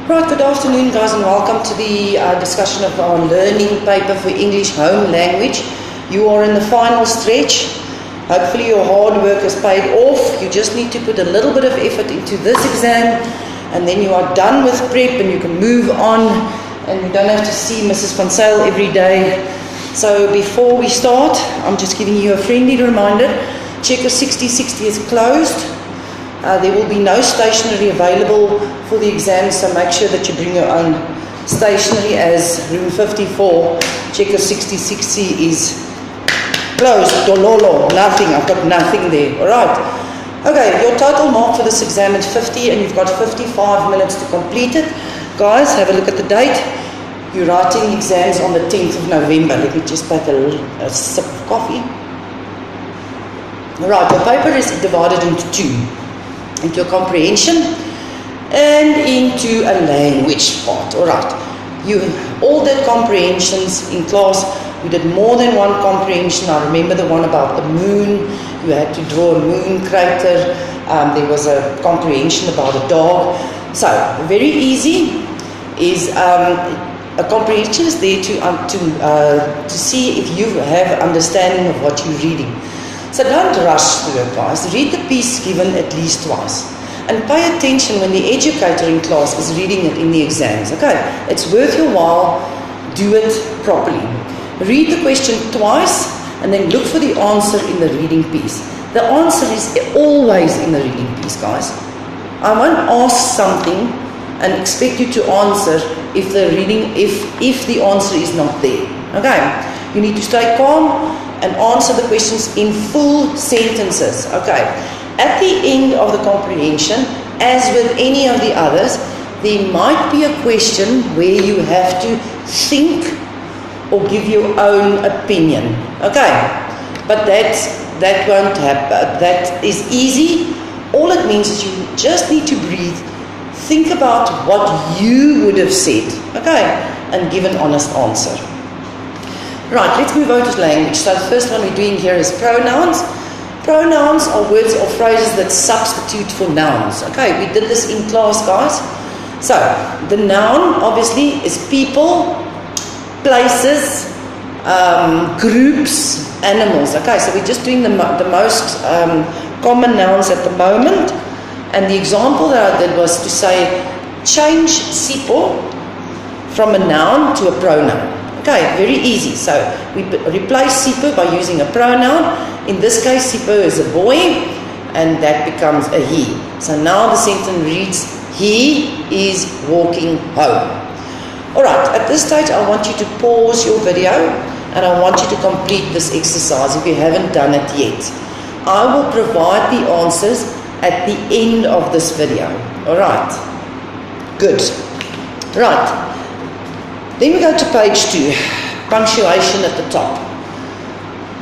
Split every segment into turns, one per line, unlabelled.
Right, good afternoon guys and welcome to the discussion of our learning paper for English home language. You are in the final stretch. Hopefully your hard work has paid off. You just need to put a little bit of effort into this exam and then you are done with prep and you can move on and you don't have to see Mrs. Van Zyl every day. So before we start, I'm just giving you a friendly reminder. Checker 6060 is closed. There will be no stationery available for the exam, so make sure that you bring your own stationery, as room 54, checker 6060 is closed. Dololo, nothing, I've got nothing there. Alright, okay, your total mark for this exam is 50 and you've got 55 minutes to complete it. Guys, have a look at the date. You're writing exams on the 10th of November. Let me just take a sip of coffee. Alright, your paper is divided into two. Into a comprehension and into a language part. Alright, you all did comprehensions in class. You did more than one comprehension. I remember the one about the moon. You had to draw a moon crater. There was a comprehension about a dog. So very easy is a comprehension is there to see if you have understanding of what you're reading. So don't rush through it, guys. Read the piece given at least twice. And pay attention when the educator in class is reading it in the exams. Okay, it's worth your while. Do it properly. Read the question twice and then look for the answer in the reading piece. The answer is always in the reading piece, guys. I won't ask something and expect you to answer if the answer is not there. Okay, you need to stay calm and answer the questions in full sentences. Okay, at the end of the comprehension, as with any of the others, there might be a question where you have to think or give your own opinion. Okay, but that won't happen. That is easy. All it means is you just need to breathe, think about what you would have said, okay, and give an honest answer. Right, let's move on to language. So the first one we're doing here is pronouns. Pronouns are words or phrases that substitute for nouns. Okay, we did this in class, guys. So the noun obviously is people, places, groups, animals. Okay, so we're just doing the most common nouns at the moment. And the example that I did was to say, change Sipho from a noun to a pronoun. Okay, very easy. So we replace Sipho by using a pronoun. In this case, Sipho is a boy and that becomes a he. So now the sentence reads, he is walking home. Alright, at this stage I want you to pause your video and I want you to complete this exercise if you haven't done it yet. I will provide the answers at the end of this video. Alright, good. Right. Then we go to page 2, punctuation at the top.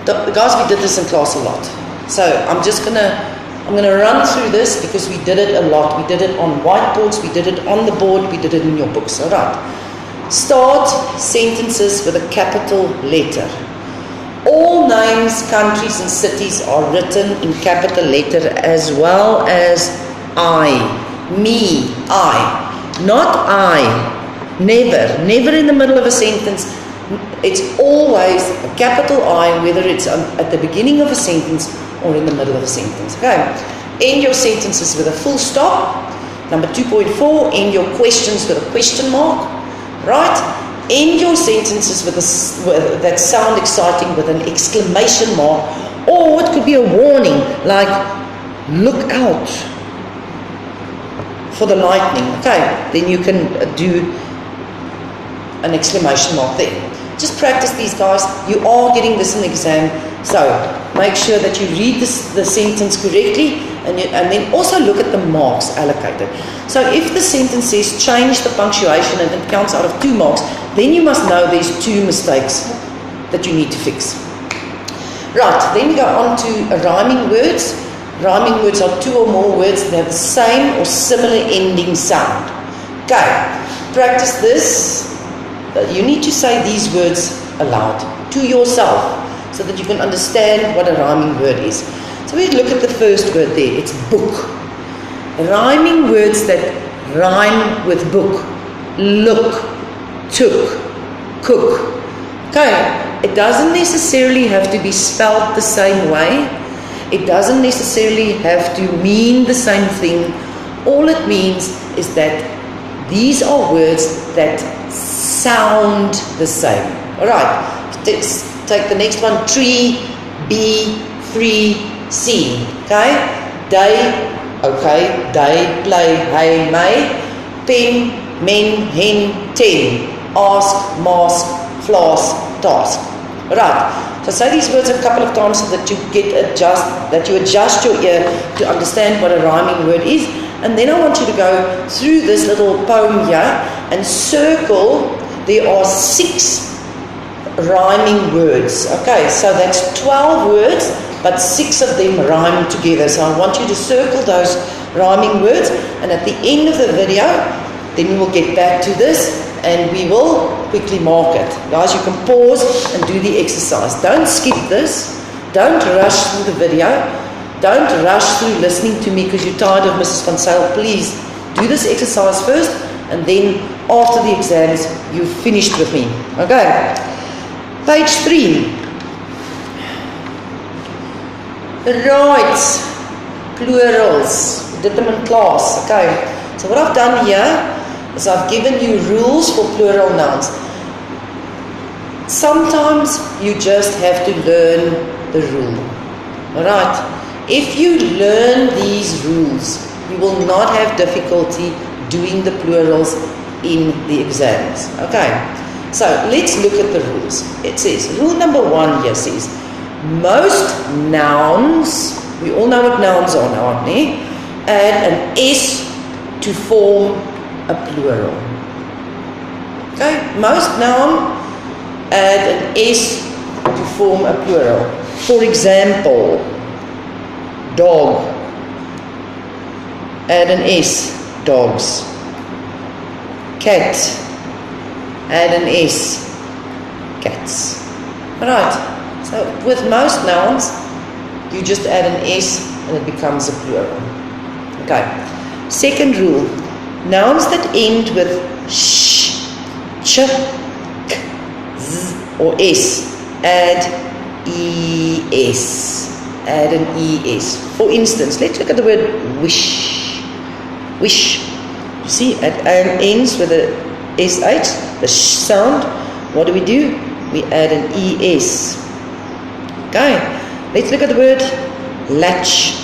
Guys, we did this in class a lot. So I'm gonna run through this because we did it a lot. We did it on whiteboards, we did it on the board, we did it in your books. Alright. Start sentences with a capital letter. All names, countries and cities are written in capital letter as well as I, me, I. Not I. Never in the middle of a sentence. It's always a capital I, whether it's at the beginning of a sentence or in the middle of a sentence. Okay. End your sentences with a full stop. Number 2.4, end your questions with a question mark. Right? End your sentences with that sound exciting with an exclamation mark, or it could be a warning like, look out for the lightning. Okay. Then you can do an exclamation mark there. Just practice these, guys. You are getting this in the exam, so make sure that you read the sentence correctly and then also look at the marks allocated. So if the sentence says change the punctuation and it counts out of 2 marks, then you must know there's 2 mistakes that you need to fix. Right, then we go on to rhyming words. Rhyming words are 2 or more words that have the same or similar ending sound. Okay, practice this. You need to say these words aloud to yourself so that you can understand what a rhyming word is. So we look at the first word there. It's book. Rhyming words that rhyme with book. Look, took, cook. Okay, it doesn't necessarily have to be spelled the same way. It doesn't necessarily have to mean the same thing. All it means is that these are words that sound the same. Alright, take the next one. Tree, bee, free, see. Okay, day, okay, day, play, hey, may. Pen, men, hen, ten. Ask, mask, flask, task. Right. So say these words a couple of times so that you adjust your ear to understand what a rhyming word is. And then I want you to go through this little poem here and circle. There are 6 rhyming words. Okay, so that's 12 words, but 6 of them rhyme together. So I want you to circle those rhyming words, and at the end of the video, then we will get back to this and we will quickly mark it. Guys, you can pause and do the exercise. Don't skip this. Don't rush through the video. Don't rush through listening to me because you're tired of Mrs. Van Zyl. Please do this exercise first, and then after the exams, you've finished with me. Okay. Page 3. Right. Plurals. We did them in class. Okay. So what I've done here is I've given you rules for plural nouns. Sometimes you just have to learn the rule. Alright? If you learn these rules, you will not have difficulty doing the plurals in the exams. Okay? So let's look at the rules. It says, rule number 1 here says, most nouns, we all know what nouns are now, aren't we? Add an S to form a plural. Okay, most noun add an S to form a plural. For example, dog, add an S, dogs. Cat, add an S, cats. Alright, so with most nouns, you just add an S and it becomes a plural. Okay, second rule. Nouns that end with sh, ch, k, z, or s, add es. Add an es. For instance, let's look at the word wish. Wish. You see, it ends with a sh, the sh sound. What do? We add an es. Okay. Let's look at the word latch.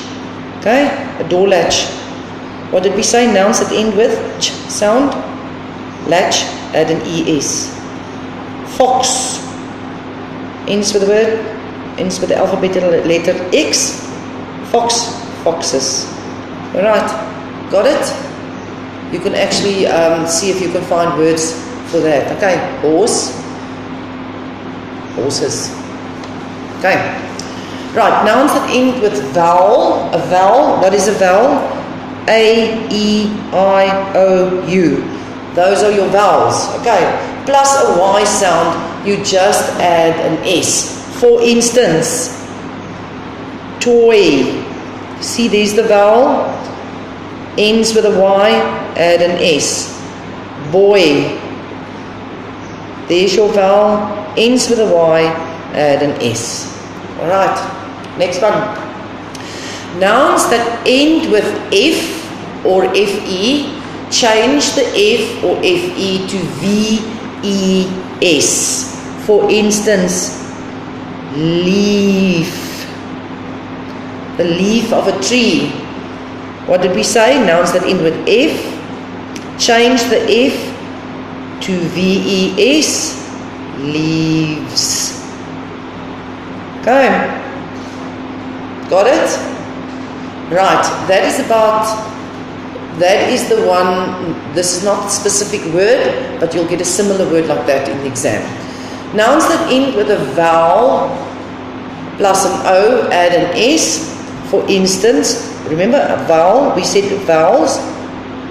Okay, a door latch. What did we say? Nouns that end with ch sound. Latch, add an es. Fox. Ends with the word, ends with the alphabetical letter X. Fox, foxes. Alright, got it? You can actually see if you can find words for that. Okay, horse. Horses. Okay. Right, nouns that end with vowel. A vowel, what is a vowel? A, E, I, O, U. Those are your vowels. Okay. Plus a Y sound, you just add an S. For instance, toy. See, there's the vowel. Ends with a Y, add an S. Boy. There's your vowel. Ends with a Y, add an S. Alright. Next one. Nouns that end with F or FE, change the F or FE to VES. For instance, leaf. The leaf of a tree. What did we say? Nouns that end with F, change the F to VES, leaves. Okay. Got it? Right, that is the one. This is not a specific word, but you'll get a similar word like that in the exam. Nouns that end with a vowel plus an O, add an S. For instance, remember a vowel, we said vowels,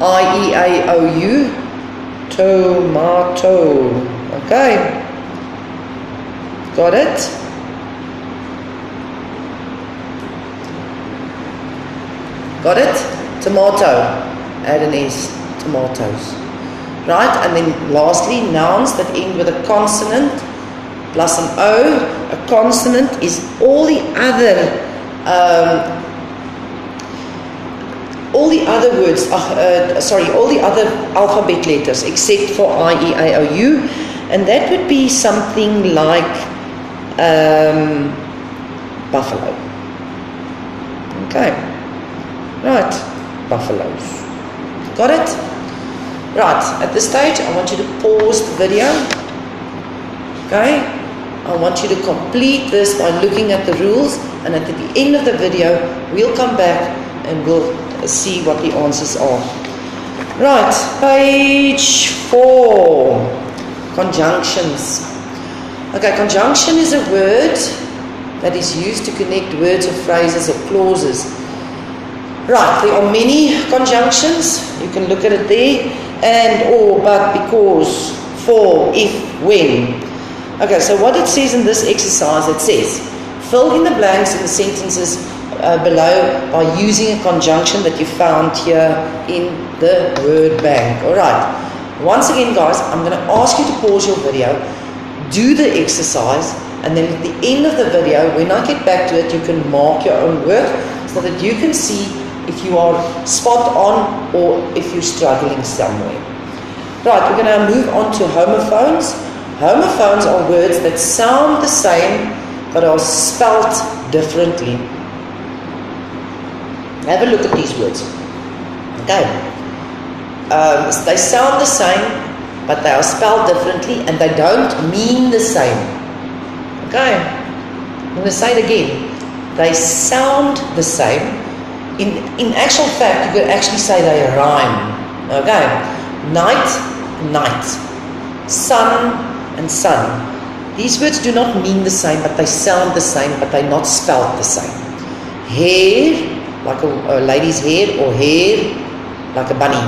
I-E-A-O-U, tomato. Okay, got it? Got it? Tomato, add an S. tomatoes. Right? And then lastly, nouns that end with a consonant plus an O. A consonant is all the other words, all the other alphabet letters except for I, E, A, O, U, and that would be something like buffalo. Okay, right, buffaloes. Got it? Right, at this stage I want you to pause the video. Okay, I want you to complete this by looking at the rules, and at the end of the video we'll come back and we'll see what the answers are. Right, page 4, conjunctions. Okay, conjunction is a word that is used to connect words or phrases or clauses. Right, there are many conjunctions. You can look at it there. And, or, but, because, for, if, when. Okay, so what it says in this exercise, it says, fill in the blanks in the sentences below by using a conjunction that you found here in the word bank. Alright, once again guys, I'm going to ask you to pause your video, do the exercise, and then at the end of the video, when I get back to it, you can mark your own work so that you can see if you are spot on or if you're struggling somewhere. Right, we're going to move on to homophones. Homophones are words that sound the same but are spelt differently. Have a look at these words. Okay. They sound the same, but they are spelled differently, and they don't mean the same. Okay. I'm going to say it again. They sound the same. In actual fact, you could actually say they rhyme. Okay. Night, night. Sun and sun. These words do not mean the same, but they sound the same, but they're not spelled the same. Hair, like a lady's hair, or hair, like a bunny.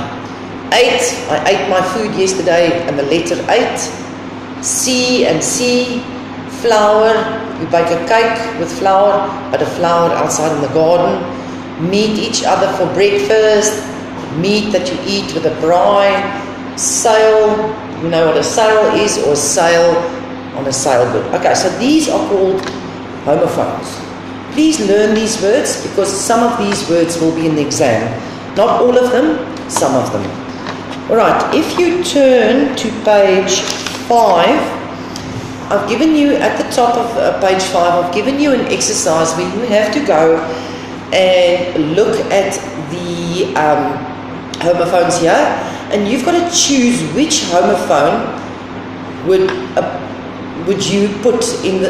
Ate, I ate my food yesterday, and the letter 8. See and see. Flour, you bake a cake with flour, but a flour outside in the garden. Meet each other for breakfast. Meat that you eat with a braai. Sail, you know what a sail is, or sail on a sailboat. Okay, so these are called homophones. Please learn these words because some of these words will be in the exam. Not all of them, some of them. Alright, if you turn to page 5, I've given you at the top of page 5, I've given you an exercise where you have to go and look at the homophones here, and you've got to choose which homophone would you put in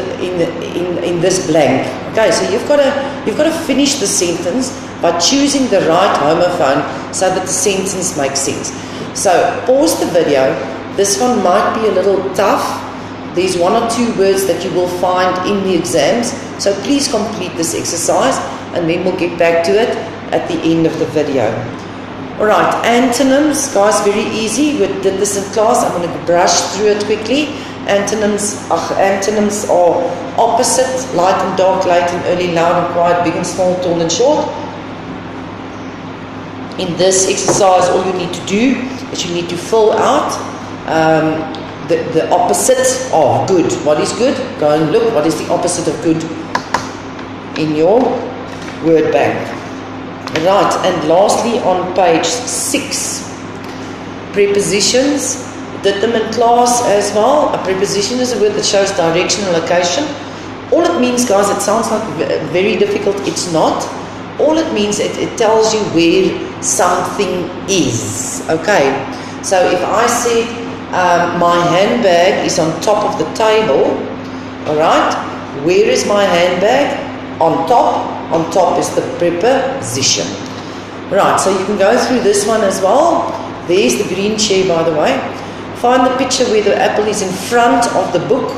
this blank. Okay, so you've got to finish the sentence by choosing the right homophone so that the sentence makes sense. So pause the video. This one might be a little tough. There's 1 or 2 words that you will find in the exams. So please complete this exercise, and then we'll get back to it at the end of the video. Alright, antonyms, guys, very easy. We did this in class. I'm going to brush through it quickly. Antonyms are opposite, light and dark, late and early, loud and quiet, big and small, tall and short. In this exercise, all you need to do is you need to fill out the opposite of good. What is good? Go and look. What is the opposite of good in your word bank? Right, and lastly on page 6, prepositions. Did them in class as well. A preposition is a word that shows direction and location. All it means, guys, it sounds like very difficult. It's not. All it means, it tells you where something is. Okay, so if I say my handbag is on top of the table, alright, where is my handbag? On top. On top is the preposition. Right, so you can go through this one as well. There's the green chair, by the way. Find the picture where the apple is in front of the book.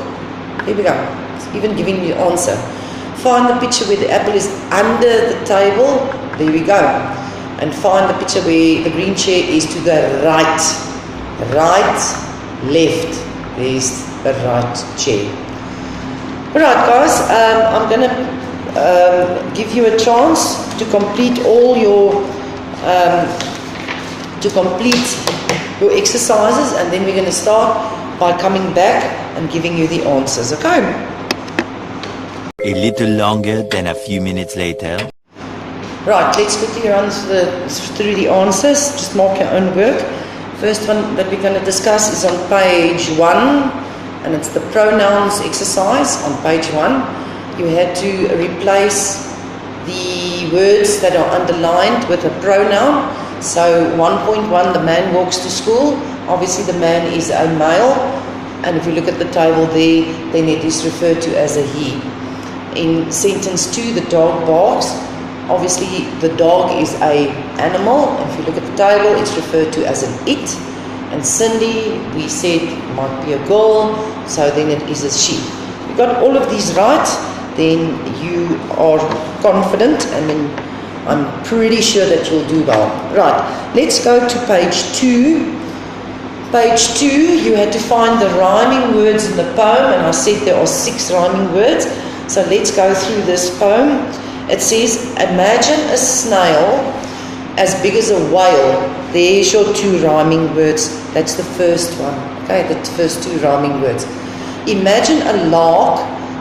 Here we go. It's even giving you the answer. Find the picture where the apple is under the table. There we go. And find the picture where the green chair is to the right. Right, left. There's the right chair. Alright guys, I'm going to give you a chance to complete all your to complete your exercises, and then we're going to start by coming back and giving you the answers, okay?
A little longer than a few minutes later.
Right, let's quickly run through the answers. Just mark your own work. First one that we're going to discuss is on page 1, and it's the pronouns exercise on page 1. You had to replace the words that are underlined with a pronoun. So 1.1, the man walks to school. Obviously the man is a male, and if you look at the table there, then it is referred to as a he. In sentence 2, the dog barks. Obviously the dog is a animal. If you look at the table, it's referred to as an it. And Cindy, we said, might be a girl, so then it is a she. If you got all of these right, then you are confident, and then I'm pretty sure that you'll do well. Right, let's go to page 2. Page 2, you had to find the rhyming words in the poem, and I said there are 6 rhyming words. So let's go through this poem. It says, imagine a snail as big as a whale. There's your 2 rhyming words. That's the first one. Okay, the first 2 rhyming words. Imagine a lark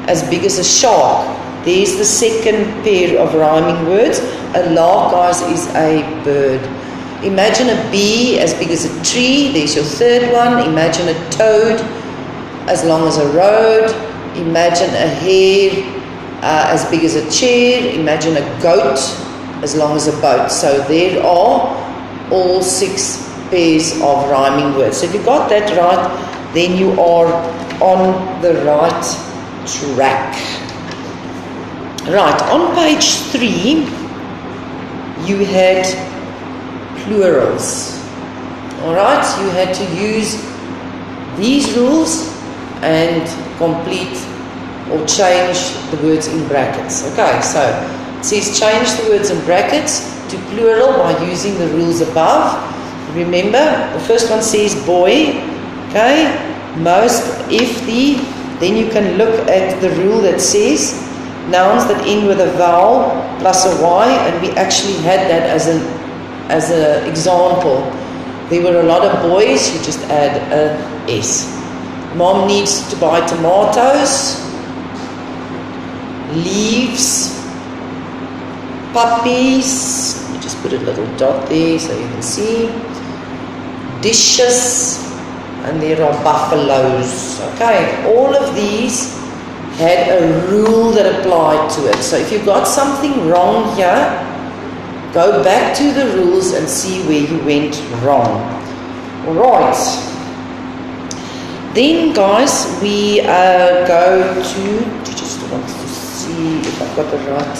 as big as a shark. There's the second pair of rhyming words. A lark, guys, is a bird. Imagine a bee as big as a tree. There's your third one. Imagine a toad as long as a road. Imagine a hare as big as a chair. Imagine a goat as long as a boat. So there are all 6 pairs of rhyming words. So if you got that right, then you are on the right track. Right, on page 3, you had plurals. Alright, you had to use these rules and complete or change the words in brackets. Okay, so it says change the words in brackets to plural by using the rules above. Remember, the first one says boy, okay, most, if the, then you can look at the rule that says nouns that end with a vowel plus a y, and we actually had that as an example. There were a lot of boys, you just add a s. Mom needs to buy tomatoes, leaves, puppies, you just put a little dot there so you can see, dishes, and there are buffaloes. Okay, all of these had a rule that applied to it. So if you got something wrong here, go back to the rules and see where you went wrong. Alright. Then guys, we go to just want to see if I've got the right